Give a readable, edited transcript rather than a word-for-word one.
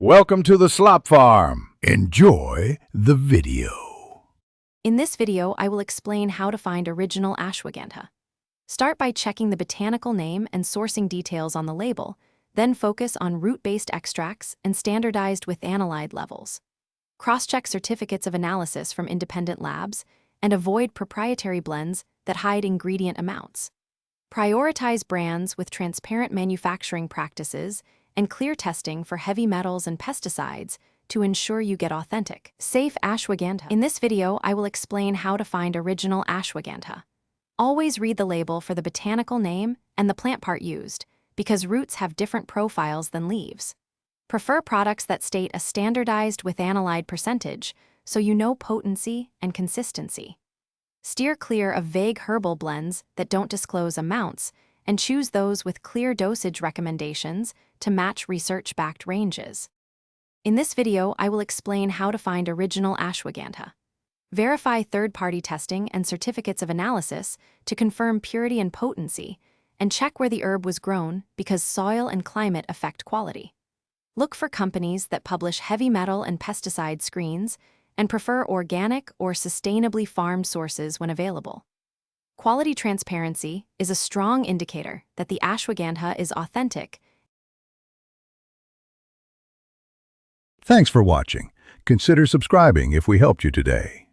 Welcome to the Slop Farm. Enjoy the video. In this video, I will explain how to find original ashwagandha. Start by checking the botanical name and sourcing details on the label, then focus on root-based extracts and standardized with analyte levels. Cross-check certificates of analysis from independent labs and avoid proprietary blends that hide ingredient amounts. Prioritize brands with transparent manufacturing practices and clear testing for heavy metals and pesticides to ensure you get authentic, safe ashwagandha. In this video, I will explain how to find original ashwagandha. Always read the label for the botanical name and the plant part used, because roots have different profiles than leaves. Prefer products that state a standardized with analyte percentage so you know potency and consistency. Steer clear of vague herbal blends that don't disclose amounts, and choose those with clear dosage recommendations to match research-backed ranges. In this video, I will explain how to find original ashwagandha. Verify third-party testing and certificates of analysis to confirm purity and potency, and check where the herb was grown because soil and climate affect quality. Look for companies that publish heavy metal and pesticide screens and prefer organic or sustainably farmed sources when available. Quality transparency is a strong indicator that the ashwagandha is authentic. Thanks for watching. Consider subscribing if we helped you today.